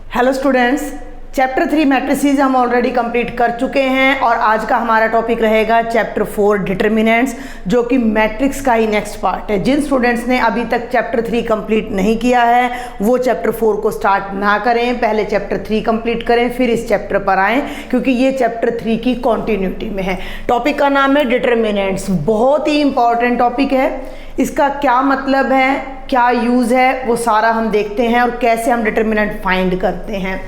Hello students, chapter 3 matrices हम already complete कर चुके हैं और आज का हमारा टॉपिक रहेगा चैप्टर 4 डिटर्मिनेंट्स, जो कि मैट्रिक्स का ही नेक्स्ट पार्ट है। जिन स्टूडेंट्स ने अभी तक चैप्टर 3 कंप्लीट नहीं किया है वो चैप्टर 4 को स्टार्ट ना करें, पहले चैप्टर 3 कंप्लीट करें फिर इस चैप्टर पर आएँ, क्योंकि ये चैप्टर 3 की कॉन्टिन्यूटी में है। टॉपिक का नाम है डिटर्मिनेंट्स। बहुत ही इंपॉर्टेंट टॉपिक है। इसका क्या मतलब है, क्या यूज़ है, वो सारा हम देखते हैं और कैसे हम डिटर्मिनेंट फाइंड करते हैं।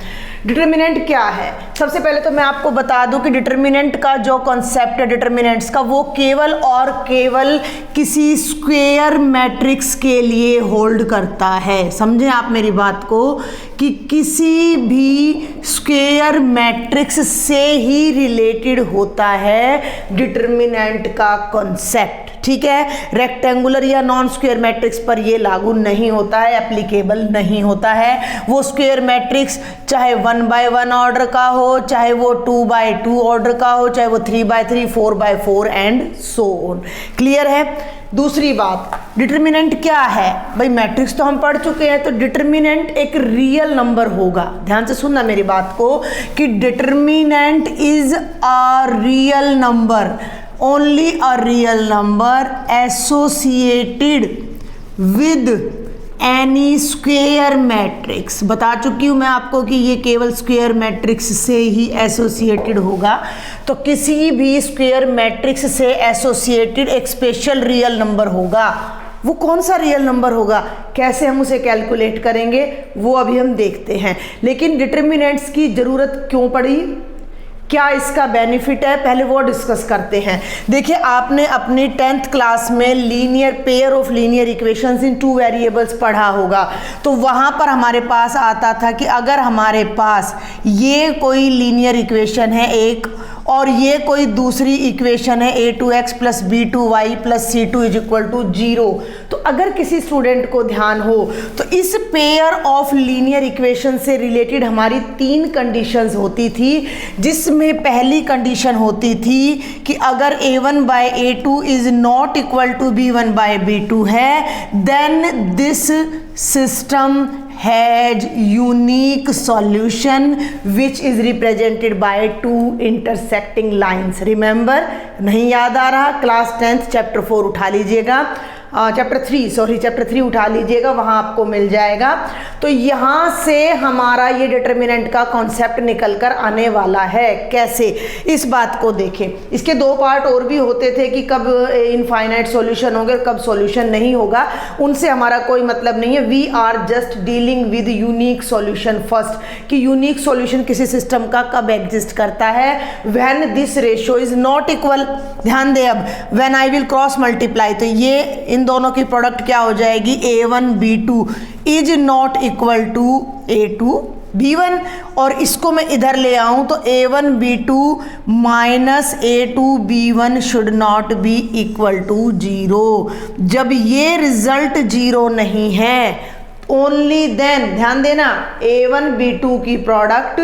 डिटर्मिनेंट क्या है? सबसे पहले तो मैं आपको बता दूं कि डिटर्मिनेंट का जो कॉन्सेप्ट है डिटर्मिनेंट्स का, वो केवल और केवल किसी स्क्वायर मैट्रिक्स के लिए होल्ड करता है। समझें आप मेरी बात को, कि किसी भी स्क्वायर मैट्रिक्स से ही रिलेटेड होता है डिटर्मिनेंट का कॉन्सेप्ट। ठीक है, रेक्टेंगुलर या नॉन स्क्वायर मैट्रिक्स पर ये लागू नहीं होता है, एप्लीकेबल नहीं होता है। वो स्क्वायर मैट्रिक्स चाहे 1/1 ऑर्डर का हो, चाहे वो 2/2 ऑर्डर का हो, चाहे वो 3/3, 4/4 एंड सो ऑन। क्लियर है? दूसरी बात, डिटर्मिनेंट क्या है भाई? मैट्रिक्स तो हम पढ़ चुके हैं, तो डिटर्मिनेंट एक रियल नंबर होगा। ध्यान से सुनना मेरी बात को, कि determinant is a real number, only a real number associated with any square matrix। बता चुकी हूँ मैं आपको कि ये केवल स्क्वायर मैट्रिक्स से ही एसोसिएटेड होगा। तो किसी भी स्क्वायर मैट्रिक्स से एसोसिएटेड एक स्पेशल रियल नंबर होगा। वो कौन सा रियल नंबर होगा, कैसे हम उसे कैलकुलेट करेंगे, वो अभी हम देखते हैं। लेकिन डिटर्मिनेंट्स की ज़रूरत क्यों पड़ी, क्या इसका बेनिफिट है, पहले वो डिस्कस करते हैं। देखिए, आपने अपनी 10th क्लास में linear pair of linear equations in 2 variables पढ़ा होगा। तो वहाँ पर हमारे पास आता था कि अगर हमारे पास ये कोई लीनियर इक्वेशन है एक, और ये कोई दूसरी इक्वेशन है a2x + b2y + c2 = 0, तो अगर किसी स्टूडेंट को ध्यान हो तो इस पेयर ऑफ लीनियर इक्वेशन से रिलेटेड हमारी 3 कंडीशंस होती थी, जिसमें पहली कंडीशन होती थी कि अगर a1/a2 is not equal to b1/b2 है, then this system has unique solution which is represented by 2 intersecting lines। Remember, नहीं याद आ रहा? क्लास 10th चैप्टर 4 उठा लीजिएगा, चैप्टर 3 उठा लीजिएगा, वहाँ आपको मिल जाएगा। तो यहाँ से हमारा ये डिटर्मिनेंट का कॉन्सेप्ट निकल कर आने वाला है। कैसे, इस बात को देखें। इसके 2 पार्ट और भी होते थे कि कब इनफाइनाइट सॉल्यूशन होगा, कब सॉल्यूशन नहीं होगा, उनसे हमारा कोई मतलब नहीं है। We are just dealing with unique solution first, कि यूनिक सॉल्यूशन किसी सिस्टम का कब एग्जिस्ट करता है, when this ratio is not equal. ध्यान दे, अब when I will cross multiply, तो ये इन दोनों की प्रोडक्ट क्या हो जाएगी, a1b2 is not equal to a2b1, और इसको मैं इधर ले आऊं तो a1b2 minus a2b1 should not be equal to 0। जब ये रिजल्ट 0 नहीं है, ओनली देन, ध्यान देना, a1b2 की प्रोडक्ट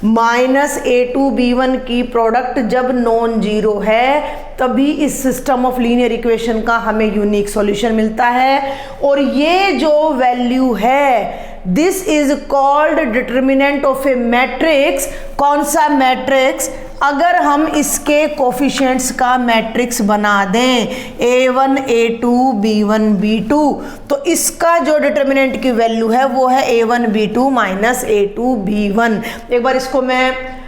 माइनस a2b1 की प्रोडक्ट जब नॉन जीरो है, तभी इस सिस्टम ऑफ लीनियर इक्वेशन का हमें यूनिक सॉल्यूशन मिलता है। और ये जो वैल्यू है, this is called determinant of a matrix. कौन सा मैट्रिक्स? अगर हम इसके कोफिशिएंट्स का मैट्रिक्स बना दें a1 a2 b1 b2, तो इसका जो डिटर्मिनेंट की वैल्यू है वो है a1 b2 minus a2 b1। एक बार इसको मैं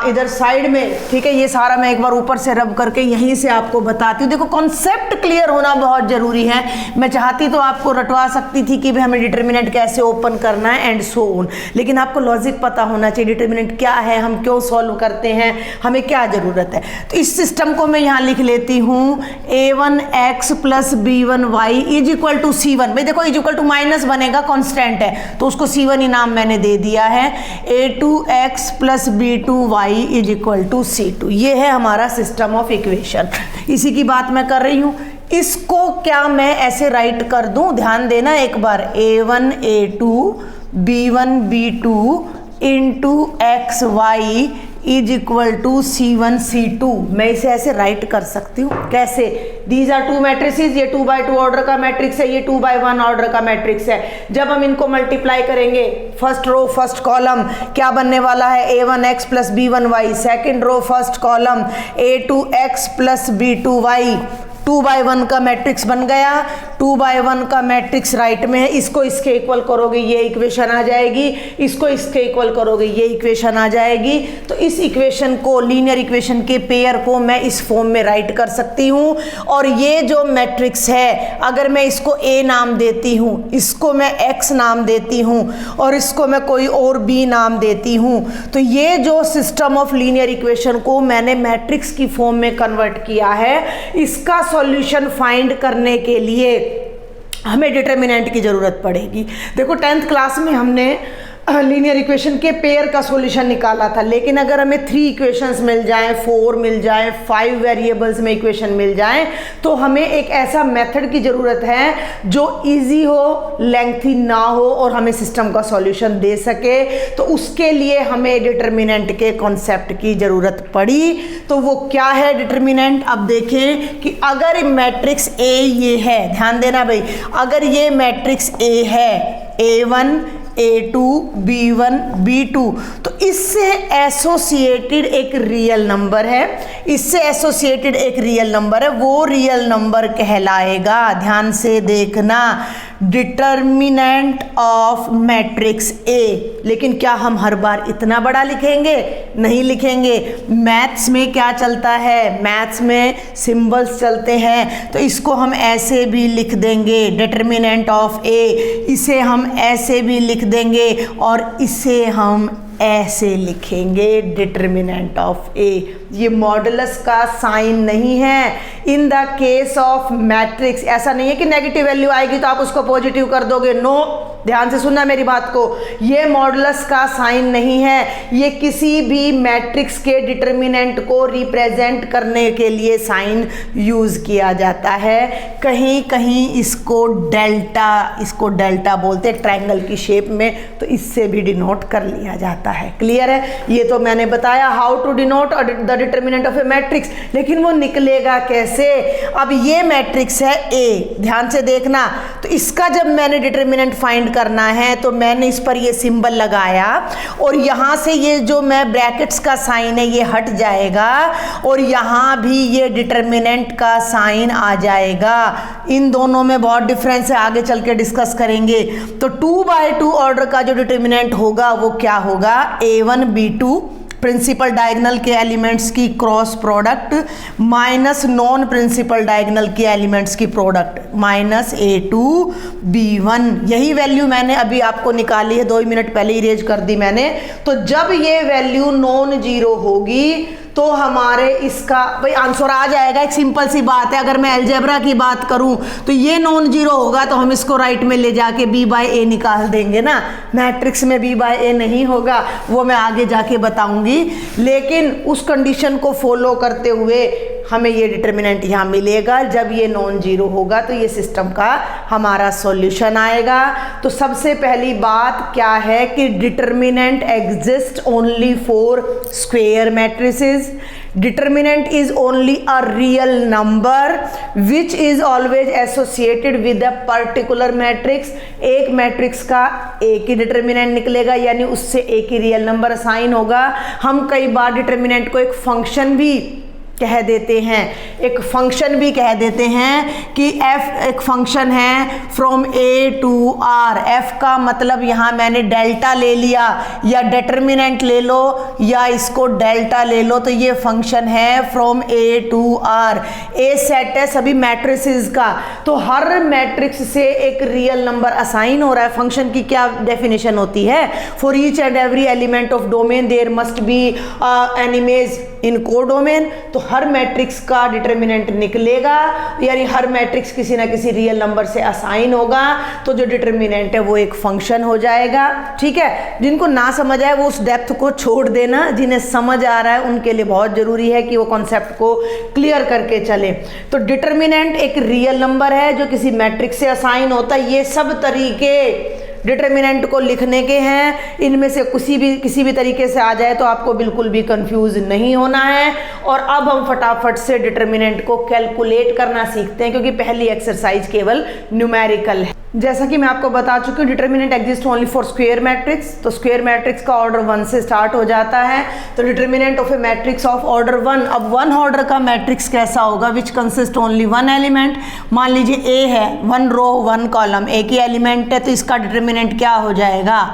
इधर साइड में, ठीक है, ये सारा मैं एक बार ऊपर से रब करके यहीं से आपको बताती हूँ। देखो, कॉन्सेप्ट क्लियर होना बहुत ज़रूरी है। मैं चाहती तो आपको रटवा सकती थी कि भाई हमें डिटर्मिनेंट कैसे ओपन करना है एंड सो ऑन, लेकिन आपको लॉजिक पता होना चाहिए, डिटर्मिनेंट क्या है, हम क्यों सॉल्व करते हैं, हमें क्या ज़रूरत है। तो इस सिस्टम को मैं यहाँ लिख लेती हूँ, a1x + b1y is equal to c1। भाई देखो, इज इक्वल टू माइनस बनेगा, कॉन्स्टेंट है, तो उसको c1 ही नाम मैंने दे दिया है। a2x + b2y is equal to c2। ये है हमारा सिस्टम ऑफ इक्वेशन। इसी की बात मैं कर रही हूँ। इसको क्या मैं ऐसे राइट कर दूं? ध्यान देना एक बार, a1 a2 b1 b2 into x y is equal to C1 C2। मैं इसे ऐसे राइट कर सकती हूँ, कैसे? दीज आर टू मैट्रिसेस, ये 2 by 2 ऑर्डर का मैट्रिक्स है, ये 2 by 1 ऑर्डर का मैट्रिक्स है। जब हम इनको मल्टीप्लाई करेंगे, फर्स्ट रो फर्स्ट कॉलम क्या बनने वाला है? A1x plus B1y। Second row first column A2x plus B2y। 2 by 1 का मैट्रिक्स बन गया। 2 by 1 का मैट्रिक्स राइट में है, इसको इसके इक्वल करोगे ये इक्वेशन आ जाएगी, इसको इसके इक्वल करोगे ये इक्वेशन आ जाएगी। तो इस इक्वेशन को, लीनियर इक्वेशन के पेयर को मैं इस फॉर्म में राइट कर सकती हूँ। और ये जो मैट्रिक्स है, अगर मैं इसको A नाम देती हूँ, इसको मैं X नाम देती हूँ और इसको मैं कोई और B नाम देती हूँ, तो ये जो सिस्टम ऑफ लीनियर इक्वेशन को मैंने मैट्रिक्स की फॉर्म में कन्वर्ट किया है, इसका सॉल्यूशन फाइंड करने के लिए हमें डिटर्मिनेंट की ज़रूरत पड़ेगी। देखो 10th क्लास में हमने लीनियर इक्वेशन के पेयर का सॉल्यूशन निकाला था, लेकिन अगर हमें 3 इक्वेशंस मिल जाएं, 4 मिल जाएं, 5 वेरिएबल्स में इक्वेशन मिल जाएं, तो हमें एक ऐसा मेथड की ज़रूरत है जो इजी हो, लेंथी ना हो और हमें सिस्टम का सॉल्यूशन दे सके। तो उसके लिए हमें डिटर्मिनेंट के कॉन्सेप्ट की ज़रूरत पड़ी। तो वो क्या है डिटर्मिनेंट? अब देखें कि अगर मैट्रिक्स A ये है, ध्यान देना भाई, अगर ये मैट्रिक्स A है, A1 A2 B1 B2, तो इससे एसोसिएटेड एक रियल नंबर है, इससे एसोसिएटेड एक रियल नंबर है, वो रियल नंबर कहलाएगा, ध्यान से देखना, डिटर्मिनेंट ऑफ मैट्रिक्स A। लेकिन क्या हम हर बार इतना बड़ा लिखेंगे? नहीं लिखेंगे। मैथ्स में क्या चलता है? मैथ्स में सिंबल्स चलते हैं, तो इसको हम ऐसे भी लिख देंगे, डिटर्मिनेंट ऑफ A। इसे हम ऐसे भी लिख देंगे और इसे हम ऐसे लिखेंगे, डिटर्मिनेंट ऑफ A। ये मॉडुलस का साइन नहीं है। In the case of matrix ऐसा नहीं है कि नेगेटिव वैल्यू आएगी तो आप उसको पॉजिटिव कर दोगे, नो, ध्यान से सुनना मेरी बात को। ये मॉडुलस का साइन नहीं है, ये किसी भी मैट्रिक्स के डिटर्मिनेंट को रिप्रेजेंट करने के लिए साइन यूज किया जाता है। कहीं कहीं इसको डेल्टा बोलते हैं, ट्रायंगल की शेप में, तो इससे भी डिनोट कर लिया जाता है। क्लियर है? ये तो मैंने बताया how to denote the determinant of a matrix, लेकिन वो निकलेगा कैसे? अब ये मैट्रिक्स है A, ध्यान से देखना, तो इसका जब मैंने डिटर्मिनेंट फाइंड करना है तो मैंने इस पर ये सिंबल लगाया और यहां से ये जो मैं ब्रैकेट्स का साइन है ये हट जाएगा और यहां भी ये डिटर्मिनेंट का साइन आ जाएगा। इन दोनों में बहुत डिफरेंस है, आगे चल के डिस्कस करेंगे। तो 2 by 2 ऑर्डर का जो डिटर्मिनेंट होगा वो क्या होगा? A1 B2 प्रिंसिपल डायगोनल के एलिमेंट्स की cross product minus non principal diagonal के एलिमेंट्स की प्रोडक्ट माइनस A2 B1। यही वैल्यू मैंने अभी आपको निकाली है, 2 मिनट पहले इरेज कर दी मैंने। तो जब ये वैल्यू नॉन जीरो होगी तो हमारे इसका भाई आंसर आ जाएगा। एक सिंपल सी बात है, अगर मैं अलजेब्रा की बात करूं तो ये नॉन जीरो होगा तो हम इसको राइट में ले जाके B by A निकाल देंगे ना। मैट्रिक्स में B by A नहीं होगा, वो मैं आगे जाके बताऊंगी, लेकिन उस कंडीशन को फॉलो करते हुए हमें ये डिटर्मिनेंट यहाँ मिलेगा। जब ये नॉन जीरो होगा तो ये सिस्टम का हमारा सॉल्यूशन आएगा। तो सबसे पहली बात क्या है कि determinant exist only for square matrices. Determinant is only a real number which is always associated with a particular matrix। एक मैट्रिक्स का एक ही डिटर्मिनेंट निकलेगा, यानी उससे एक ही रियल नंबर असाइन होगा। हम कई बार डिटर्मिनेंट को एक फंक्शन भी कह देते हैं, एक फंक्शन भी कह देते हैं कि f एक फंक्शन है from A to R। f का मतलब यहाँ मैंने डेल्टा ले लिया, या डिटर्मिनेंट ले लो या इसको डेल्टा ले लो, तो ये फंक्शन है from A to R। A set है सभी मैट्रिसेस का, तो हर मैट्रिक्स से एक रियल नंबर असाइन हो रहा है। फंक्शन की क्या डेफिनेशन होती है? For each and every element of domain there must be an image in codomain. तो हर मैट्रिक्स का डिटर्मिनेंट निकलेगा, यानी हर मैट्रिक्स किसी ना किसी रियल नंबर से असाइन होगा, तो जो डिटर्मिनेंट है वो एक फंक्शन हो जाएगा। ठीक है, जिनको ना समझ आए वो उस डेप्थ को छोड़ देना, जिन्हें समझ आ रहा है उनके लिए बहुत जरूरी है कि वो कॉन्सेप्ट को क्लियर करके चले। तो डिटर्मिनेंट एक रियल नंबर है जो किसी मैट्रिक्स से असाइन होता है। ये सब तरीके डिटर्मिनेंट को लिखने के हैं, इनमें से किसी भी तरीके से आ जाए तो आपको बिल्कुल भी कंफ्यूज नहीं होना है। और अब हम फटाफट से डिटर्मिनेंट को कैलकुलेट करना सीखते हैं, क्योंकि पहली एक्सरसाइज केवल न्यूमेरिकल है। जैसा कि मैं आपको बता चुकी हूँ, determinant exist only for square matrix, तो स्क्वायर मैट्रिक्स का ऑर्डर 1 से स्टार्ट हो जाता है। तो determinant of a matrix of order 1, अब 1 ऑर्डर का मैट्रिक्स कैसा होगा, विच कंसिस्ट ओनली 1 एलिमेंट। मान लीजिए ए है, 1 रो 1 कॉलम, ए की एलिमेंट है, तो इसका डिटर्मिनेंट क्या हो जाएगा,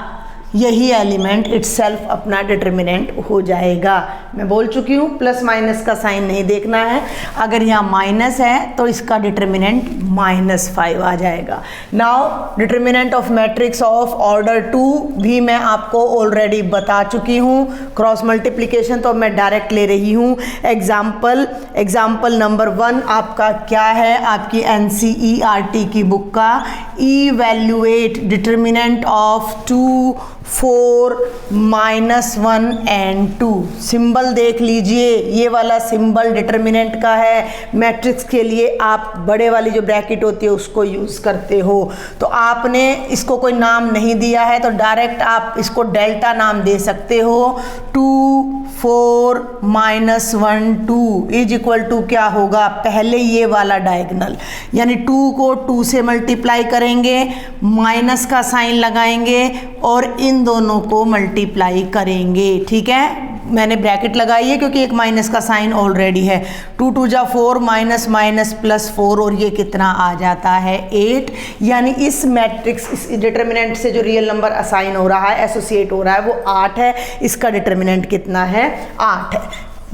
यही एलिमेंट इटसेल्फ अपना डिटर्मिनेंट हो जाएगा। मैं बोल चुकी हूँ प्लस माइनस का साइन नहीं देखना है, अगर यहाँ माइनस है तो इसका डिटर्मिनेंट -5 आ जाएगा। Now determinant of matrix of order 2 भी मैं आपको ऑलरेडी बता चुकी हूँ, क्रॉस मल्टीप्लिकेशन, तो मैं डायरेक्ट ले रही हूँ। एग्जाम्पल नंबर 1 आपका क्या है, आपकी NCERT की बुक का, evaluate determinant of 2, 4, -1 and 2। Symbol देख लीजिए, ये वाला सिंबल डिटर्मिनेंट का है। मैट्रिक्स के लिए आप बड़े वाली जो ब्रैकेट होती है उसको यूज़ करते हो, तो आपने इसको कोई नाम नहीं दिया है तो डायरेक्ट आप इसको डेल्टा नाम दे सकते हो। 2, 4, -1, 2 इज इक्वल टू क्या होगा, पहले ये वाला डायगोनल, यानी 2 को 2 से मल्टीप्लाई करेंगे, माइनस का साइन लगाएंगे और इन दोनों को मल्टीप्लाई करेंगे। ठीक है, मैंने ब्रैकेट लगाई है क्योंकि एक माइनस का साइन ऑलरेडी है। 2 2 जा 4, माइनस प्लस 4, और ये कितना आ जाता है 8। यानी इस मैट्रिक्स, इस डिटर्मिनेंट से जो रियल नंबर असाइन हो रहा है, एसोसिएट हो रहा है, वो 8 है। इसका डिटर्मिनेंट कितना है, 8 है।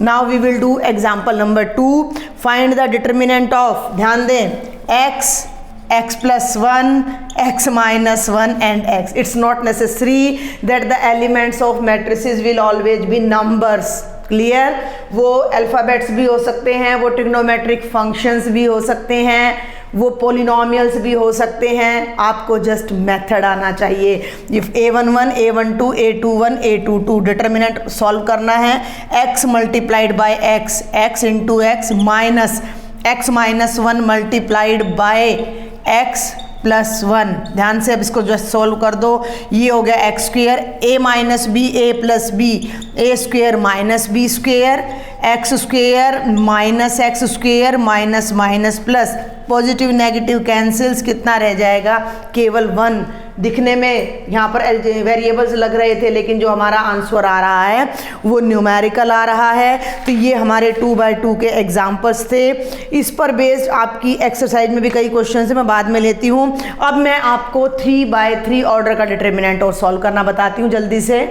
Now we will do example number 2। Find the determinant of, ध्यान दें, x plus 1, x minus 1 and x. It's not necessary that the elements of matrices will always be numbers. Clear? वो अल्फ़ाबेट्स भी हो सकते हैं, वो ट्रिग्नोमेट्रिक फंक्शंस भी हो सकते हैं, वो पोलिनोमियल्स भी हो सकते हैं। आपको जस्ट मेथड आना चाहिए। If a11, a12, a21, a22 determinant solve करना है, x multiplied by x, x into x minus x minus 1 multiplied by x plus 1। ध्यान से अब इसको जस्ट सोल्व कर दो। ये हो गया x square, a minus b, a plus b, a square minus b square, x square minus x square, minus minus plus, positive negative cancels, कितना रह जाएगा, केवल 1। दिखने में यहाँ पर वेरिएबल्स लग रहे थे, लेकिन जो हमारा आंसर आ रहा है वो न्यूमेरिकल आ रहा है। तो ये हमारे 2x2 के एग्जाम्पल्स थे। इस पर बेस्ड आपकी एक्सरसाइज में भी कई क्वेश्चन है, मैं बाद में लेती हूँ। अब मैं आपको 3x3 ऑर्डर का डिटर्मिनेंट और सॉल्व करना बताती हूँ जल्दी से।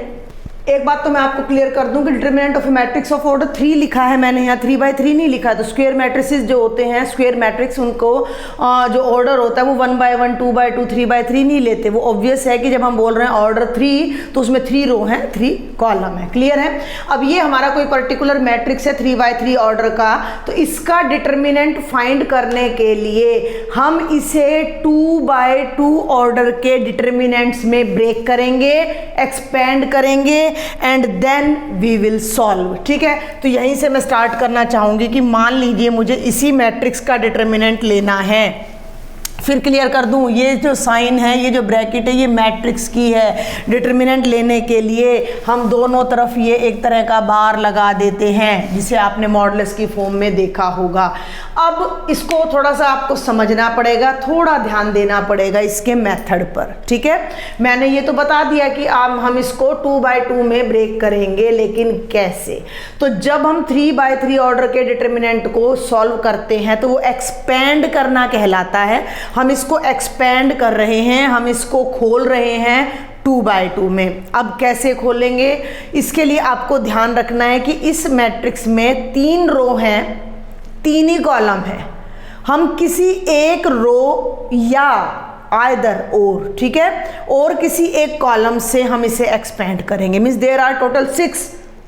एक बात तो मैं आपको क्लियर कर दूं कि determinant of matrix of order 3 लिखा है मैंने, यहाँ 3x3 नहीं लिखा है। तो स्क्वायर मैट्रिसेस जो होते हैं, स्क्वायर मैट्रिक्स, उनको जो ऑर्डर होता है वो 1x1, 2x2, 3x3 नहीं लेते। वो ऑब्वियस है कि जब हम बोल रहे हैं ऑर्डर 3 तो उसमें 3 रो हैं, 3 कॉलम है। क्लियर है? अब ये हमारा कोई पर्टिकुलर मैट्रिक्स है 3x3 ऑर्डर का, तो इसका डिटर्मिनेंट फाइंड करने के लिए हम इसे 2x2 ऑर्डर के डिटर्मिनेंट्स में ब्रेक करेंगे, एक्सपेंड करेंगे and then we will solve. ठीक है, तो यहीं से मैं स्टार्ट करना चाहूंगी कि मान लीजिए मुझे इसी मैट्रिक्स का डिटर्मिनेंट लेना है। फिर क्लियर कर दूं, ये जो साइन है, ये जो ब्रैकेट है, ये मैट्रिक्स की है। डिटर्मिनेंट लेने के लिए हम दोनों तरफ ये एक तरह का बार लगा देते हैं, जिसे आपने मॉडुलस की फॉर्म में देखा होगा। अब इसको थोड़ा सा आपको समझना पड़ेगा, थोड़ा ध्यान देना पड़ेगा इसके मेथड पर। ठीक है, मैंने ये तो बता दिया कि हम इसको 2x2 में ब्रेक करेंगे, लेकिन कैसे? तो जब हम 3x3 ऑर्डर के डिटर्मिनेंट को सॉल्व करते हैं तो वो एक्सपेंड करना कहलाता है। हम इसको एक्सपेंड कर रहे हैं, हम इसको खोल रहे हैं 2x2 में। अब कैसे खोलेंगे, इसके लिए आपको ध्यान रखना है कि इस मैट्रिक्स में 3 रो हैं, 3 ही कॉलम है। हम किसी एक रो या आइदर और, ठीक है, और किसी एक कॉलम से हम इसे एक्सपेंड करेंगे। Means there are total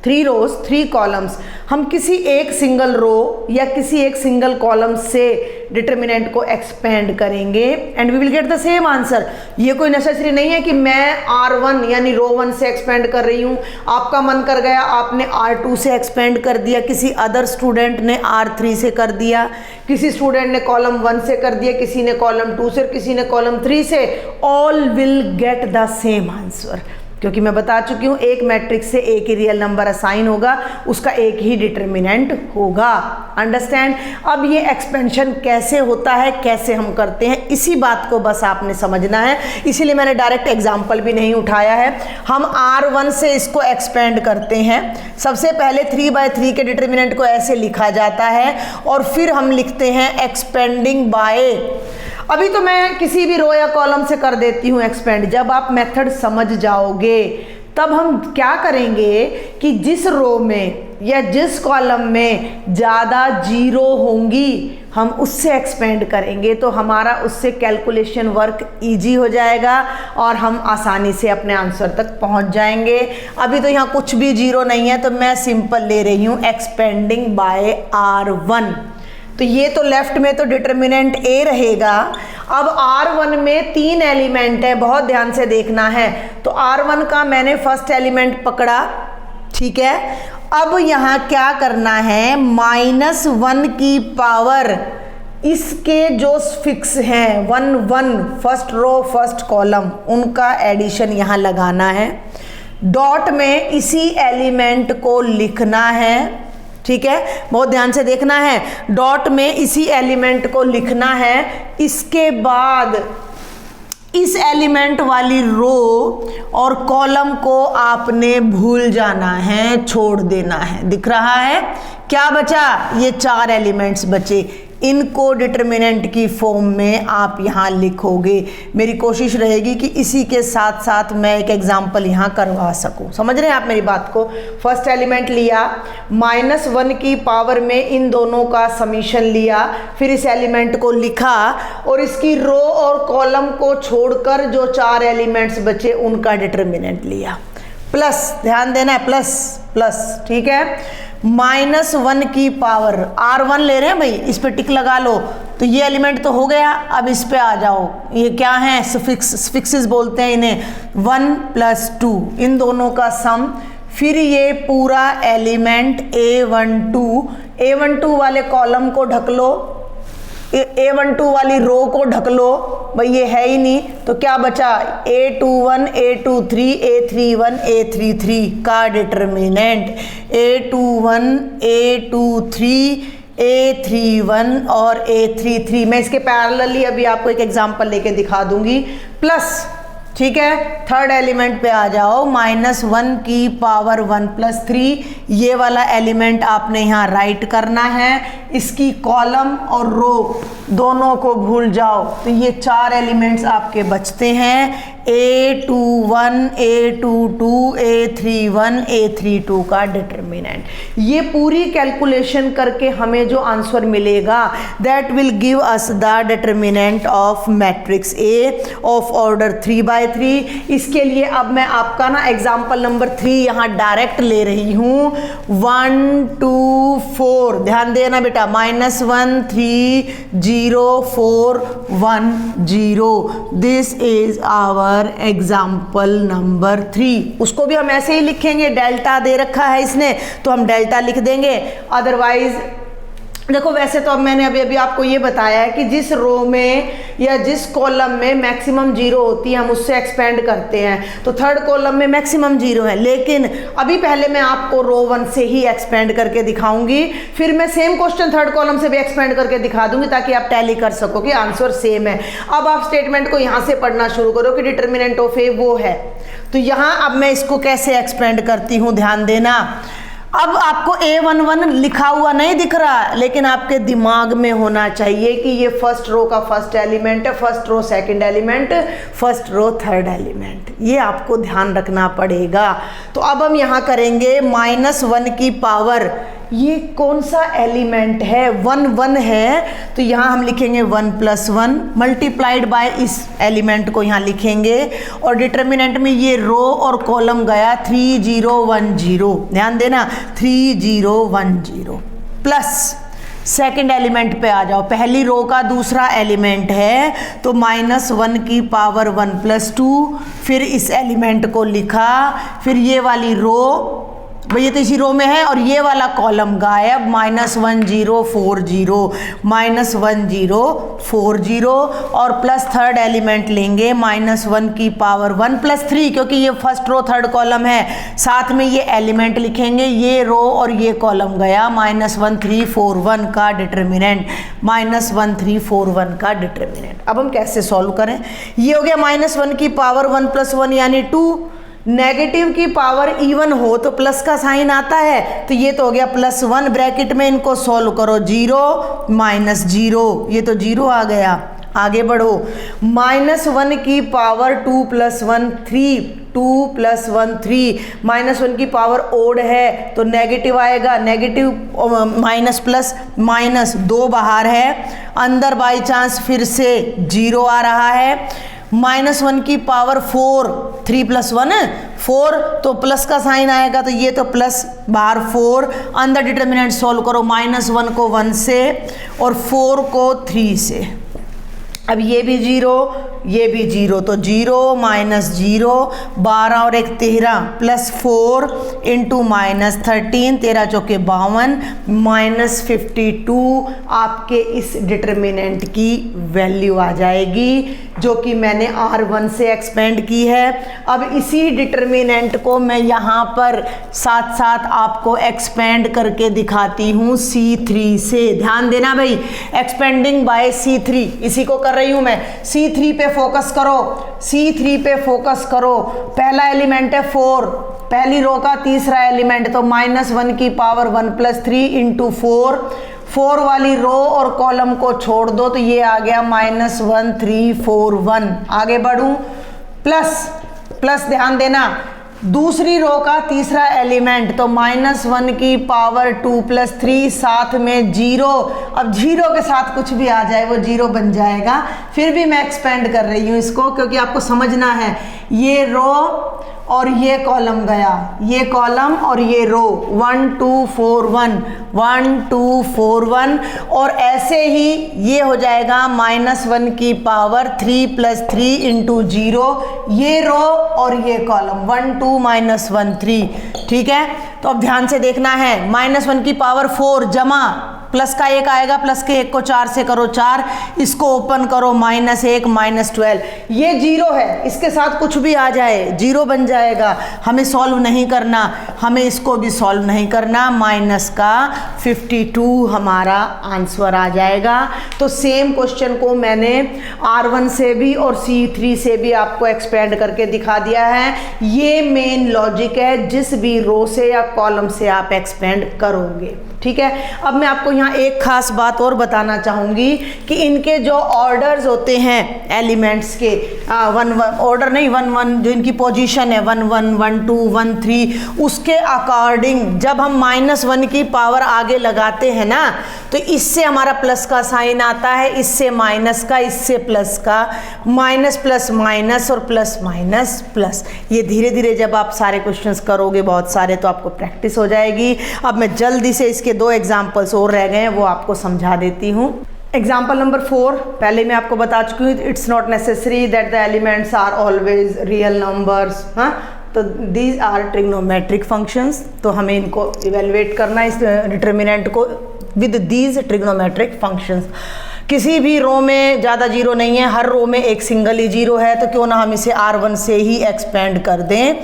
3 rows 3 columns. हम किसी एक सिंगल रो या किसी एक सिंगल कॉलम से डिटर्मिनेंट को एक्सपेंड करेंगे and we will get the same answer. ये कोई नेसेसरी नहीं है कि मैं R1 यानी रो 1 से एक्सपेंड कर रही हूँ, आपका मन कर गया आपने R2 से एक्सपेंड कर दिया, किसी अदर स्टूडेंट ने R3 से कर दिया, किसी स्टूडेंट ने कॉलम 1 से कर दिया, किसी ने कॉलम 2 से, किसी ने कॉलम 3 से, all will get the same answer. क्योंकि मैं बता चुकी हूँ एक मैट्रिक्स से एक ही रियल नंबर असाइन होगा, उसका एक ही डिटर्मिनेंट होगा। अंडरस्टैंड? अब ये एक्सपेंशन कैसे होता है, कैसे हम करते हैं, इसी बात को बस आपने समझना है, इसीलिए मैंने डायरेक्ट एग्जाम्पल भी नहीं उठाया है। हम R1 से इसको एक्सपेंड करते हैं। सबसे पहले 3/3 के डिटर्मिनेंट को ऐसे लिखा जाता है और फिर हम लिखते हैं एक्सपेंडिंग बाय। अभी तो मैं किसी भी रो या कॉलम से कर देती हूँ एक्सपेंड, जब आप मेथड समझ जाओगे तब हम क्या करेंगे कि जिस रो में या जिस कॉलम में ज़्यादा जीरो होंगी हम उससे एक्सपेंड करेंगे, तो हमारा उससे कैलकुलेशन वर्क इजी हो जाएगा और हम आसानी से अपने आंसर तक पहुंच जाएंगे। अभी तो यहाँ कुछ भी जीरो नहीं है तो मैं सिंपल ले रही हूँ एक्सपेंडिंग बाय R1। तो ये तो लेफ्ट में तो डिटर्मिनेंट A रहेगा। अब R1 में 3 एलिमेंट है, बहुत ध्यान से देखना है। तो R1 का मैंने फर्स्ट एलिमेंट पकड़ा, ठीक है। अब यहाँ क्या करना है, -1 की पावर इसके जो फिक्स हैं 1 1 फर्स्ट रो फर्स्ट कॉलम उनका एडिशन यहाँ लगाना है। डॉट में इसी एलिमेंट को लिखना है, ठीक है, बहुत ध्यान से देखना है। डॉट में इसी एलिमेंट को लिखना है। इसके बाद इस एलिमेंट वाली रो और कॉलम को आपने भूल जाना है, छोड़ देना है। दिख रहा है क्या बचा? ये 4 एलिमेंट्स बचे, इनको डिटर्मिनेंट की फॉर्म में आप यहाँ लिखोगे। मेरी कोशिश रहेगी कि इसी के साथ साथ मैं एक एग्जांपल यहाँ करवा सकूँ। समझ रहे हैं आप मेरी बात को? फर्स्ट एलिमेंट लिया, -1 की पावर में इन दोनों का समीशन लिया, फिर इस एलिमेंट को लिखा और इसकी रो और कॉलम को छोड़कर जो 4 एलिमेंट्स बचे उनका डिटर्मिनेंट लिया। प्लस, ध्यान देना है, प्लस प्लस, ठीक है। -1 की पावर R1 ले रहे हैं भाई, इस पे टिक लगा लो। तो ये एलिमेंट तो हो गया, अब इस पे आ जाओ। ये क्या है? सफिक्सेस बोलते हैं इन्हें। 1 + 2 इन दोनों का सम, फिर ये पूरा एलिमेंट A12 वाले कॉलम को ढक लो, A12 वाली रो को ढक लो, भाई ये है ही नहीं तो क्या बचा? A21 A23 A31 A33 का डिटर्मिनेंट। A21 A23 A31 और A33, मैं इसके पैरेलली अभी आपको एक एग्जांपल लेके दिखा दूंगी। प्लस, ठीक है, थर्ड एलिमेंट पे आ जाओ। -1 की पावर 1 + 3 ये वाला एलिमेंट आपने यहाँ राइट करना है। इसकी कॉलम और रो दोनों को भूल जाओ। तो ये 4 एलिमेंट्स आपके बचते हैं, A21 A22 A31 A32 का डिटर्मिनेंट। ये पूरी कैलकुलेशन करके हमें जो आंसर मिलेगा that will give us the determinant of matrix A of order 3/3। इसके लिए अब मैं आपका ना एग्जाम्पल नंबर 3 यहाँ डायरेक्ट ले रही हूँ। 1 2 4, ध्यान देना बेटा, -1 3 0 4 1 0। This is our example number 3। उसको भी हम ऐसे ही लिखेंगे, डेल्टा दे रखा है इसने तो हम डेल्टा लिख देंगे। अदरवाइज देखो, वैसे तो अब मैंने अभी आपको ये बताया है कि जिस रो में या जिस कॉलम में मैक्सिमम 0 होती है हम उससे एक्सपेंड करते हैं। तो थर्ड कॉलम में मैक्सिमम 0 है, लेकिन अभी पहले मैं आपको रो 1 से ही एक्सपेंड करके दिखाऊंगी, फिर मैं सेम क्वेश्चन थर्ड कॉलम से भी एक्सपेंड करके दिखा दूंगी ताकि आप टैली कर सको कि आंसर सेम है। अब आप स्टेटमेंट को यहाँ से पढ़ना शुरू करो कि डिटर्मिनेंट ऑफ ए वो है। तो यहाँ अब मैं इसको कैसे एक्सपेंड करती हूँ, ध्यान देना। अब आपको A11 लिखा हुआ नहीं दिख रहा, लेकिन आपके दिमाग में होना चाहिए कि ये फर्स्ट रो का फर्स्ट एलिमेंट है, first row second element, first row third element, ये आपको ध्यान रखना पड़ेगा। तो अब हम यहाँ करेंगे -1 की पावर, ये कौन सा एलिमेंट है? 1 1 है, तो यहाँ हम लिखेंगे 1 + 1 मल्टीप्लाइड बाय इस एलिमेंट को यहाँ लिखेंगे और डिटर्मिनेंट में ये रो और कॉलम गया 3 0 1 0, ध्यान देना 3 0 1 0 प्लस सेकंड एलिमेंट पे आ जाओ, पहली रो का दूसरा एलिमेंट है तो -1 की पावर 1 + 2, फिर इस एलिमेंट को लिखा, फिर ये वाली रो, भैया तो इसी रो में है, और ये वाला कॉलम गायब, -1 0 4 0 -1 0 4 0, और प्लस थर्ड एलिमेंट लेंगे -1 की पावर 1 + 3, क्योंकि ये फर्स्ट रो थर्ड कॉलम है, साथ में ये एलिमेंट लिखेंगे, ये रो और ये कॉलम गया, -1 3 4 1 का डिटर्मिनेंट, -1 3 4 1 का डिटर्मिनेंट। अब हम कैसे सॉल्व करें? ये हो गया -1 की पावर 1 + 1 यानी 2, नेगेटिव की पावर इवन हो तो प्लस का साइन आता है, तो ये तो हो गया +1, ब्रैकेट में इनको सॉल्व करो, 0 -0, ये तो 0 आ गया। आगे बढ़ो, -1 की पावर 2 + 1 3, 2 + 1 3, -1 की पावर ओड है तो नेगेटिव आएगा, नेगेटिव माइनस प्लस माइनस 2 बाहर है, अंदर बाई चांस फिर से 0 आ रहा है, -1 की पावर 4, 3 + 1 4, तो प्लस का साइन आएगा, तो ये तो प्लस बाहर 4, अंदर डिटर्मिनेंट सॉल्व करो, -1 को 1 से और 4 को 3 से, अब ये भी 0 ये भी 0, तो 0 -0, 12 और 1 13 +4 इंटू -13, 13 चौके 52, -52 आपके इस डिटर्मिनेंट की वैल्यू आ जाएगी, जो कि मैंने R1 से एक्सपेंड की है। अब इसी डिटर्मिनेंट को मैं यहाँ पर साथ साथ आपको एक्सपेंड करके दिखाती हूँ C3 से, ध्यान देना भाई, एक्सपेंडिंग बाय C3, इसी को कर रही हूँ मैं। C3 पे फोकस करो, C3 पे फोकस करो, पहला एलिमेंट है 4, पहली रो का तीसरा एलिमेंट, तो -1 की पावर 1 + 3 इंटू 4, 4 वाली रो और कॉलम को छोड़ दो तो ये आ गया -1 3 4 1। आगे बढ़ूं, प्लस ध्यान देना, दूसरी रो का तीसरा एलिमेंट तो -1 की पावर 2 + 3, साथ में 0, अब 0 के साथ कुछ भी आ जाए वो 0 बन जाएगा, फिर भी मैं एक्सपेंड कर रही हूँ इसको क्योंकि आपको समझना है, ये रो और ये कॉलम गया, ये कॉलम और ये रो, 1 2 4 1 1 2 4 1, और ऐसे ही ये हो जाएगा -1 की पावर 3 + 3 इंटू 0, ये रो और ये कॉलम, 1 2 -1 3, ठीक है। तो अब ध्यान से देखना है, -1 की पावर 4 जमा प्लस का 1 आएगा, प्लस के 1 को 4 से करो 4, इसको ओपन करो -1 -12, ये 0 है, इसके साथ कुछ भी आ जाए 0 बन जाएगा, हमें सॉल्व नहीं करना, हमें इसको भी सॉल्व नहीं करना, माइनस का 52 हमारा आंसर आ जाएगा। तो सेम क्वेश्चन को मैंने R1 से भी और C3 से भी आपको एक्सपेंड करके दिखा दिया है। ये मेन लॉजिक है जिस भी रो से या कॉलम से आप एक्सपेंड करोगे, ठीक है। अब मैं आपको यहाँ एक खास बात और बताना चाहूँगी कि इनके जो ऑर्डर्स होते हैं एलिमेंट्स के, 1 ऑर्डर नहीं, 1 1 जो इनकी पोजीशन है, 1 1 1 2 1 3, उसके अकॉर्डिंग जब हम -1 की पावर आगे लगाते हैं ना, तो इससे हमारा प्लस का साइन आता है, इससे माइनस का, इससे प्लस का, माइनस प्लस माइनस और प्लस माइनस प्लस। ये धीरे धीरे जब आप सारे क्वेश्चंस करोगे बहुत सारे, तो आपको प्रैक्टिस हो जाएगी। अब मैं जल्दी से इसके 2 एग्जाम्पल्स और रह गए हैं, वो आपको समझा देती हूँ। एग्जाम्पल नंबर 4 पहले मैं आपको बता चुकी हूँ, it's not necessary that the elements are always real numbers, हाँ, तो दीज आर ट्रिग्नोमेट्रिक फंक्शंस, तो हमें इनको इवेलुएट करना है, इस डिटर्मिनेंट को विद दीज ट्रिग्नोमेट्रिक फंक्शंस। किसी भी रो में ज़्यादा 0 नहीं है, हर रो में एक सिंगल ही 0 है, तो क्यों ना हम इसे R1 से ही एक्सपेंड कर दें।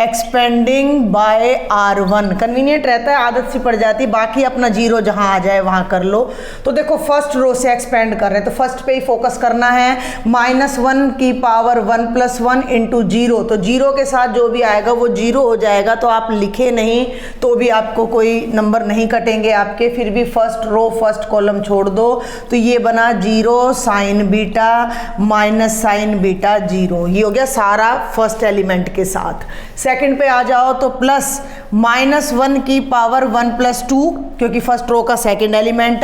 एक्सपेंडिंग बाय R1 कन्वीनियंट रहता है, आदत सी पड़ जाती है, बाकी अपना 0 जहाँ आ जाए वहाँ कर लो। तो देखो फर्स्ट रो से एक्सपेंड कर रहे हैं, तो फर्स्ट पे ही फोकस करना है। -1 की पावर 1 + 1 इंटू 0, तो 0 के साथ जो भी आएगा वो 0 हो जाएगा, तो आप लिखे नहीं तो भी आपको कोई नंबर नहीं कटेंगे आपके, फिर भी फर्स्ट रो फर्स्ट कॉलम छोड़ दो, तो ये 0 sign beta minus sign beta 0, ये हो गया सारा फर्स्ट एलिमेंट के साथ। सेकंड पे आ जाओ तो प्लस -1 की पावर 1 + 2, क्योंकि फर्स्ट रो का सेकंड एलिमेंट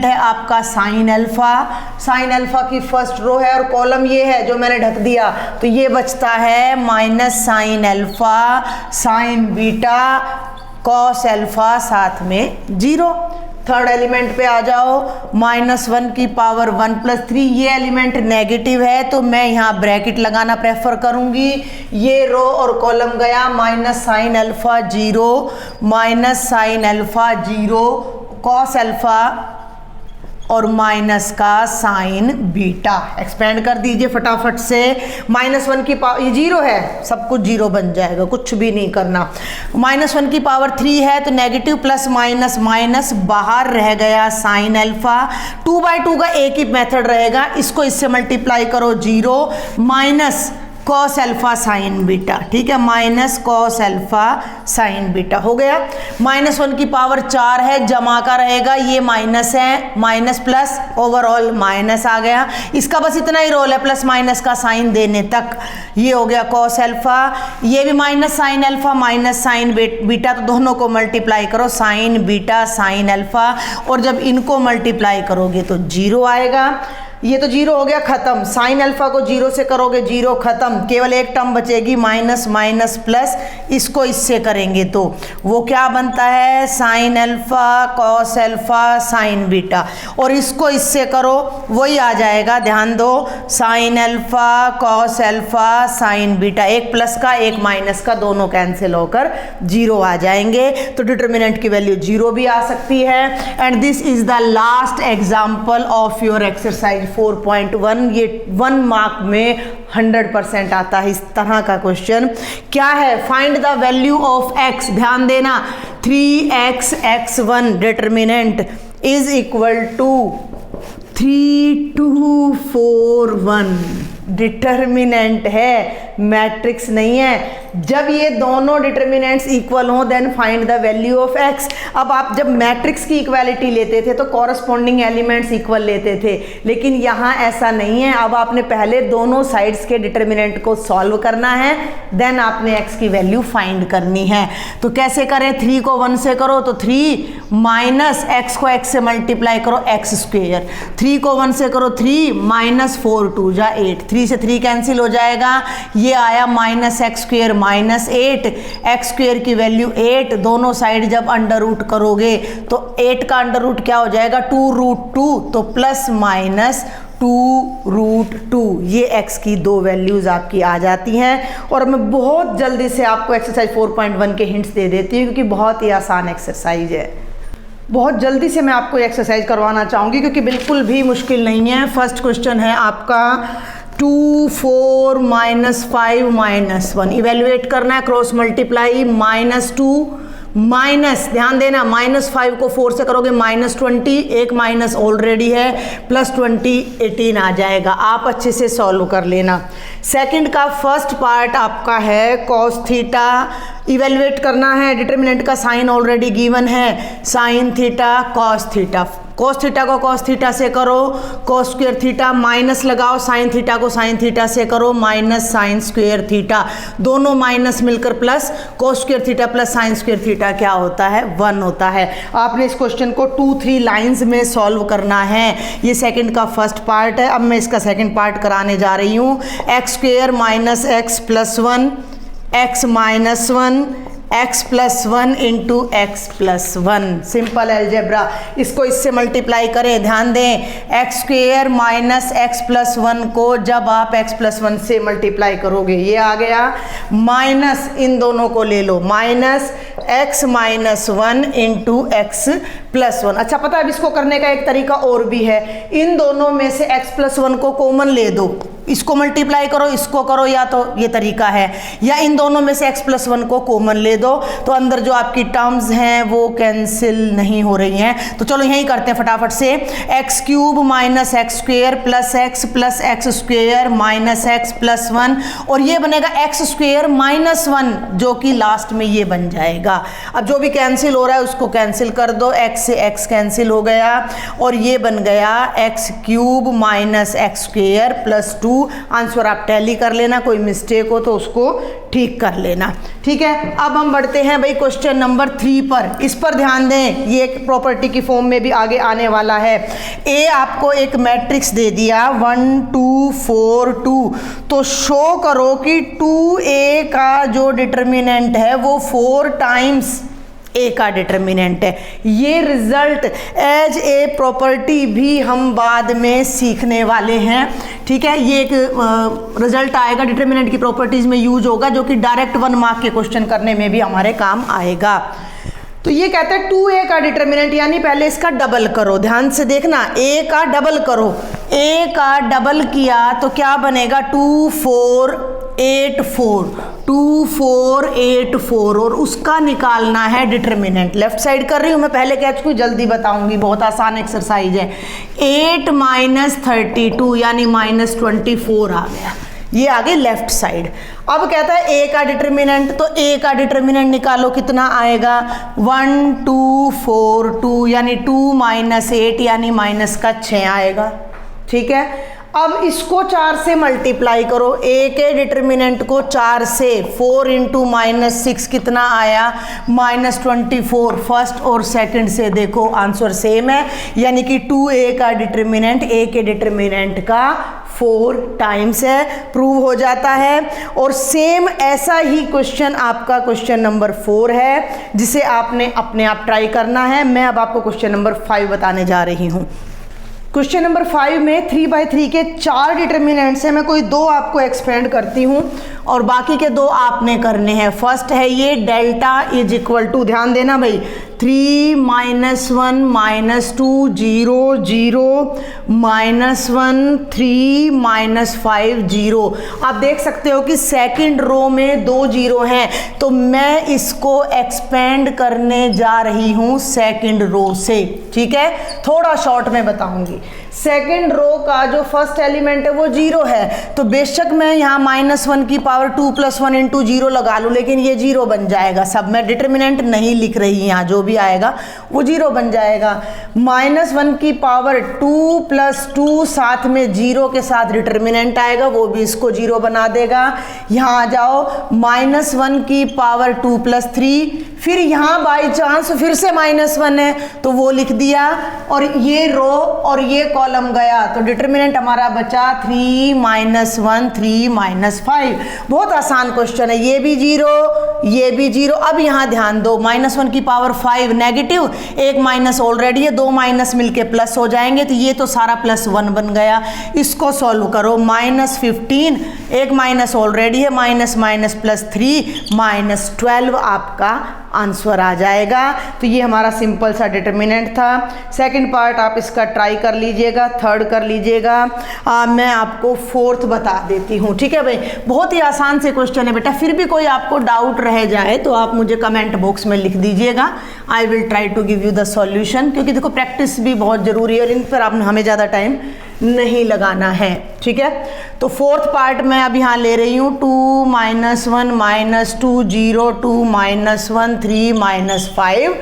है आपका साइन अल्फा, साइन अल्फा की फर्स्ट रो है और कॉलम ये है जो मैंने ढक दिया, तो ये बचता है minus sine alpha sign beta cos alpha साथ में 0। थर्ड एलिमेंट पे आ जाओ, -1 की पावर 1 + 3, ये एलिमेंट नेगेटिव है तो मैं यहाँ ब्रैकेट लगाना प्रेफर करूँगी। ये रो और कॉलम गया, -sin alpha 0, -sin alpha 0, cos alpha और माइनस का साइन बीटा। एक्सपेंड कर दीजिए फटाफट से। -1 की पावर, ये 0 है, सब कुछ 0 बन जाएगा, कुछ भी नहीं करना। -1 की पावर 3 है तो नेगेटिव प्लस माइनस माइनस बाहर रह गया साइन अल्फा। 2/2 का एक ही मेथड रहेगा, इसको इससे मल्टीप्लाई करो 0 minus cos alpha sign beta, ठीक है, minus cos alpha sign beta हो गया। -1 की पावर 4 है, जमा का रहेगा, ये माइनस है, माइनस प्लस ओवरऑल माइनस आ गया। इसका बस इतना ही रोल है प्लस माइनस का साइन देने तक। ये हो गया कॉस अल्फा, ये भी minus sine alpha minus sign beta, तो दोनों को मल्टीप्लाई करो, साइन बीटा साइन अल्फा, और जब इनको मल्टीप्लाई करोगे तो 0 आएगा। ये तो 0 हो गया, खत्म। साइन अल्फा को 0 से करोगे 0 खत्म, केवल एक टर्म बचेगी माइनस माइनस प्लस, इसको इससे करेंगे तो वो क्या बनता है, sine alpha cos alpha sign beta, और इसको इससे करो वही आ जाएगा, ध्यान दो, sine alpha cos alpha sign beta, एक प्लस का एक माइनस का दोनों कैंसिल होकर 0 आ जाएंगे। तो डिटर्मिनेंट की वैल्यू 0 भी आ सकती है। And this is the last example of your exercise 4.1। ये 1 मार्क में 100% आता है इस तरह का क्वेश्चन। क्या है, find the value of x, ध्यान देना, 3x x1 determinant is equal to 3 2 4 1। Determinant है, मैट्रिक्स नहीं है। जब ये दोनों डिटर्मिनेंट्स इक्वल हों then find the value of x। अब आप जब मैट्रिक्स की इक्वालिटी लेते थे तो कॉरस्पॉन्डिंग एलिमेंट्स इक्वल लेते थे, लेकिन यहाँ ऐसा नहीं है। अब आपने पहले दोनों साइड्स के डिटर्मिनेंट को सॉल्व करना है, देन आपने x की वैल्यू फाइंड करनी है। तो कैसे करें, 3 को 1 से करो तो 3 माइनस x को x से मल्टीप्लाई करो x², 3 को 1 से करो 3 माइनस 4 2 जा 8, 3 से 3 कैंसिल हो जाएगा, ये आया -x² माइनस 8, x² की वैल्यू 8, दोनों साइड जब अंडर रूट करोगे तो 8 का अंडर रूट क्या हो जाएगा, 2√2, तो प्लस माइनस 2√2, ये x की 2 वैल्यूज़ आपकी आ जाती हैं। और मैं बहुत जल्दी से आपको एक्सरसाइज 4.1 के हिंट्स दे देती हूँ क्योंकि बहुत ही आसान एक्सरसाइज है। बहुत जल्दी से मैं आपको एक्सरसाइज करवाना चाहूँगी क्योंकि बिल्कुल भी मुश्किल नहीं है। फर्स्ट क्वेश्चन है आपका 2 4 -5 -1, इवेल्युएट करना है, क्रॉस मल्टीप्लाई, -2 माइनस, ध्यान देना, -5 को 4 से करोगे -20, एक माइनस ऑलरेडी है, +20 18 आ जाएगा। आप अच्छे से सॉल्व कर लेना। सेकंड का फर्स्ट पार्ट आपका है कॉस थीटा, इवेल्युएट करना है, डिटर्मिनेंट का साइन ऑलरेडी गिवन है, sine theta cos theta, cos theta को कॉस थीटा से करो, कॉस स्क्वायर थीटा माइनस लगाओ, साइन थीटा को साइन थीटा से करो, माइनस साइन स्क्वायर थीटा, दोनों माइनस मिलकर plus, cos square theta plus sine square theta क्या होता है, 1 होता है। आपने इस क्वेश्चन को 2-3 लाइंस में सॉल्व करना है। ये सेकंड का फर्स्ट पार्ट है। अब मैं इसका सेकंड पार्ट कराने जा रही हूँ। x² minus x plus 1, x minus 1, x plus 1 into x plus 1, simple algebra. इसको इससे मल्टीप्लाई करें, ध्यान दें, x² माइनस x प्लस 1 को जब आप x प्लस 1 से मल्टीप्लाई करोगे ये आ गया, माइनस इन दोनों को ले लो, minus x minus 1 into x plus 1। अच्छा, पता है अब इसको करने का एक तरीका और भी है, इन दोनों में से x प्लस 1 को कॉमन ले दो, इसको मल्टीप्लाई करो, इसको करो, या तो ये तरीका है, या इन दोनों में से x प्लस 1 को कॉमन ले दो, तो अंदर जो आपकी टर्म्स हैं वो कैंसिल नहीं हो रही हैं। तो चलो यही करते हैं फटाफट से, x³ minus x² plus x square minus x plus 1, और ये बनेगा x² माइनस 1 जो कि लास्ट में ये बन जाएगा। अब जो भी कैंसिल हो रहा है उसको कैंसिल कर दो, x से x कैंसिल हो गया और ये बन गया x³ minus x² plus 2। Answer आप टैली कर लेना, कोई मिस्टेक हो तो उसको ठीक कर लेना, ठीक है। अब हम बढ़ते हैं भाई क्वेश्चन नंबर 3 पर। इस पर ध्यान दें, ये एक प्रॉपर्टी की फॉर्म में भी आगे आने वाला है। ए आपको एक मैट्रिक्स दे दिया 1 2 4 2, तो शो करो कि 2a का जो डिटर्मिनेंट है वो 4 टाइम्स ए का डिटर्मिनेंट है। ये रिजल्ट एज ए प्रॉपर्टी भी हम बाद में सीखने वाले हैं, ठीक है। ये एक रिजल्ट आएगा, डिटर्मिनेंट की प्रॉपर्टीज में यूज होगा, जो कि डायरेक्ट 1 मार्क के क्वेश्चन करने में भी हमारे काम आएगा। तो ये कहते हैं 2a का डिटर्मिनेंट, यानी पहले इसका डबल करो, ध्यान से देखना, a का डबल करो, a का डबल किया तो क्या बनेगा 2484 और उसका निकालना है डिटर्मिनेंट। लेफ्ट साइड कर रही हूँ मैं, पहले कह चुकी हूँ, जल्दी बताऊंगी, बहुत आसान एक्सरसाइज है। 8 - 32 यानी -24 आ गया, ये आगे लेफ्ट साइड। अब कहता है ए का डिटर्मिनेंट, तो ए का डिटर्मिनेंट निकालो, कितना आएगा 1242 यानी 2 - 8 यानी माइनस का 6 आएगा, ठीक है। अब इसको 4 से मल्टीप्लाई करो, ए के डिटर्मिनेंट को 4 से, 4 × -6 कितना आया -24। फर्स्ट और सेकंड से देखो आंसर सेम है, यानी कि 2a का डिटर्मिनेंट ए के डिटर्मिनेंट का 4 टाइम्स है, प्रूव हो जाता है। और सेम ऐसा ही क्वेश्चन आपका क्वेश्चन नंबर 4 है, जिसे आपने अपने आप ट्राई करना है। मैं अब आपको क्वेश्चन नंबर 5 बताने जा रही हूँ। क्वेश्चन नंबर 5 में 3/3 के 4 डिटर्मिनेंट्स हैं। मैं कोई 2 आपको एक्सपेंड करती हूँ और बाकी के 2 आपने करने हैं। फर्स्ट है ये डेल्टा इज इक्वल टू, ध्यान देना भाई, 3 - 1 - 2 0 0 -1 3 -5 0। आप देख सकते हो कि सेकंड रो में 2 0 हैं, तो मैं इसको एक्सपेंड करने जा रही हूँ सेकंड रो से, ठीक है। थोड़ा शॉर्ट में बताऊंगी। सेकंड रो का जो फर्स्ट एलिमेंट है वो 0 है, तो बेशक मैं यहाँ -1 की पावर 2 + 1 × 0 लगा लूँ, लेकिन ये 0 बन जाएगा। सब मैं डिटर्मिनेंट नहीं लिख रही, यहाँ जो भी आएगा वो 0 बन जाएगा। -1 की पावर 2 + 2 साथ में 0 के साथ डिटर्मिनेंट आएगा, वो भी इसको 0 बना देगा। यहाँ आ जाओ, -1 की पावर 2 + 3, फिर यहाँ बाई चांस फिर से -1 है तो वो लिख दिया, और ये रो और ये कॉलम गया, तो डिटर्मिनेंट हमारा बचा 3 - 1 3 -5। बहुत आसान क्वेश्चन है, ये भी 0 ये भी 0। अब यहाँ ध्यान दो, -1 की पावर 5 नेगेटिव, एक माइनस ऑलरेडी है, 2 माइनस मिलके प्लस हो जाएंगे, तो ये तो सारा +1 बन गया। इसको सॉल्व करो, -15, एक माइनस ऑलरेडी है, -3 -12 आपका आंसर आ जाएगा। तो ये हमारा सिंपल सा डिटर्मिनेंट था। सेकंड पार्ट आप इसका ट्राई कर लीजिएगा, थर्ड कर लीजिएगा। मैं आपको फोर्थ बता देती हूँ, ठीक है भाई। बहुत ही आसान से क्वेश्चन है बेटा, फिर भी कोई आपको डाउट रह जाए तो आप मुझे कमेंट बॉक्स में लिख दीजिएगा। I will try to give you the solution, क्योंकि देखो प्रैक्टिस भी बहुत ज़रूरी है और इन पर आप हमें ज़्यादा टाइम नहीं लगाना है, ठीक है। तो फोर्थ पार्ट मैं अब यहाँ ले रही हूँ 2 - 1 - 2 0 2 - 1 3 -5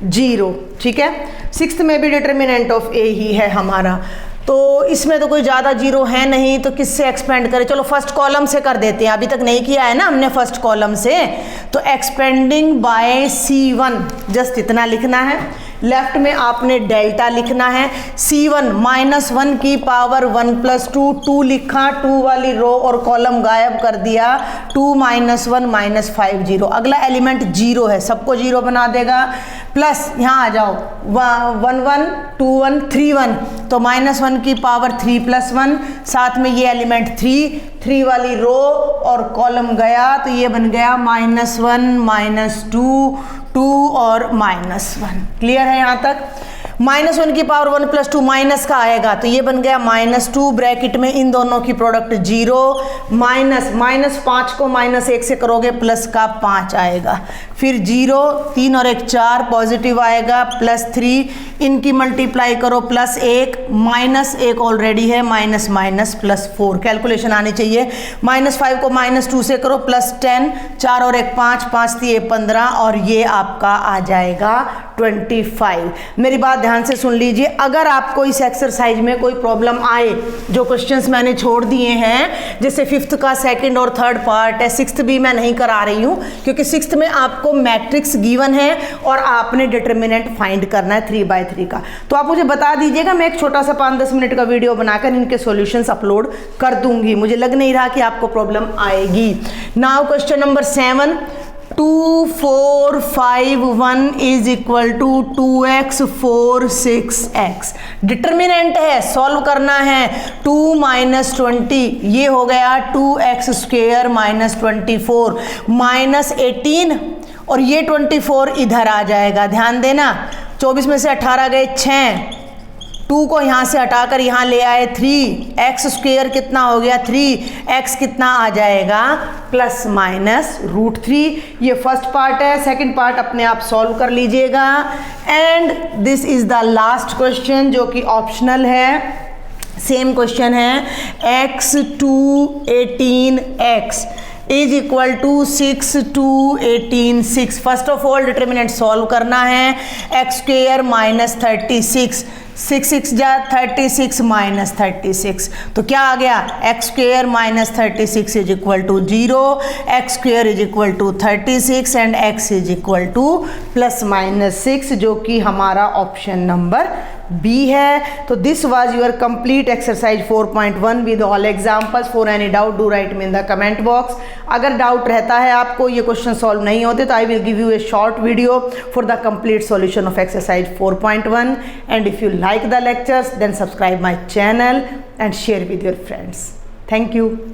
0, ठीक है। सिक्स्थ में भी डिटर्मिनेंट ऑफ ए ही है हमारा, तो इसमें तो कोई ज़्यादा 0 है नहीं, तो किससे एक्सपेंड करें। चलो फर्स्ट कॉलम से कर देते हैं, अभी तक नहीं किया है ना हमने फर्स्ट कॉलम से, तो एक्सपेंडिंग बाय C1 जस्ट इतना लिखना है। लेफ्ट में आपने डेल्टा लिखना है। C1 -1 की पावर 1 + 2 2 लिखा, 2 वाली रो और कॉलम गायब कर दिया, 2 - 1 -5 0। अगला एलिमेंट 0 है, सबको 0 बना देगा। प्लस यहाँ आ जाओ 1 1 2 1 3 1, तो -1 की पावर 3 + 1, साथ में ये एलिमेंट 3 वाली रो और कॉलम गया, तो ये बन गया -1 -2 2 और -1। क्लियर है यहाँ तक। -1 की पावर 1 + 2 माइनस का आएगा, तो ये बन गया -2, ब्रैकेट में इन दोनों की प्रोडक्ट 0, -5 को -1 से करोगे प्लस का 5 आएगा, फिर 0 3 और 1 4 पॉजिटिव आएगा, +3 इनकी मल्टीप्लाई करो +1 -1 ऑलरेडी है, +4 कैलकुलेशन आनी चाहिए। -5 को -2 से करो +10, 4 और 1 5 5 3 15 और ये आपका आ जाएगा 25। मेरी बात ध्यान से सुन लीजिए, अगर आपको इस एक्सरसाइज में कोई प्रॉब्लम आए, जो क्वेश्चंस मैंने छोड़ दिए हैं, जैसे 5th का सेकंड और थर्ड पार्ट है, 6th भी मैं नहीं करा रही हूँ, क्योंकि 6th में आपको मैट्रिक्स गिवन है और आपने डिटर्मिनेंट फाइंड करना है 3/3 का, तो आप मुझे बता दीजिएगा, मैं एक छोटा सा 5-10 मिनट का वीडियो बनाकर इनके सॉल्यूशंस अपलोड कर दूंगी। मुझे लग नहीं रहा कि आपको प्रॉब्लम आएगी। Now question number 7, 2 4 5 1 is equal to 2x 4 6x। Determinant है, सॉल्व करना है। 2 माइनस 20 ये हो गया 2x स्क्वेयर माइनस 24 माइनस 18 और ये 24 इधर आ जाएगा। ध्यान देना, 24 में से 18 गए 6, 2 को यहाँ से हटाकर यहाँ ले आए 3, एक्स स्क्वेयर कितना हो गया 3, एक्स कितना आ जाएगा प्लस माइनस √3। ये फर्स्ट पार्ट है। सेकंड पार्ट अपने आप सॉल्व कर लीजिएगा। And this is the last question जो कि ऑप्शनल है। सेम क्वेश्चन है, x 2 18x is equal to 6 2 18 6। First of all determinant solve करना है। एक्स स्क्वेयर माइनस 36, 6 6 जा 36 माइनस 36, तो क्या आ गया x square minus 36 is equal to 0, x square is equal to 36 and x is equal to plus minus 6, जो कि हमारा ऑप्शन नंबर बी है। तो this was your complete exercise 4.1 with all examples. For any doubt do write me in the comment box. अगर doubt रहता है आपको, ये क्वेश्चन सॉल्व नहीं होते, तो I will give you a short video for the complete solution of exercise 4.1। And if you like the lectures, then subscribe my channel and share with your friends. Thank you.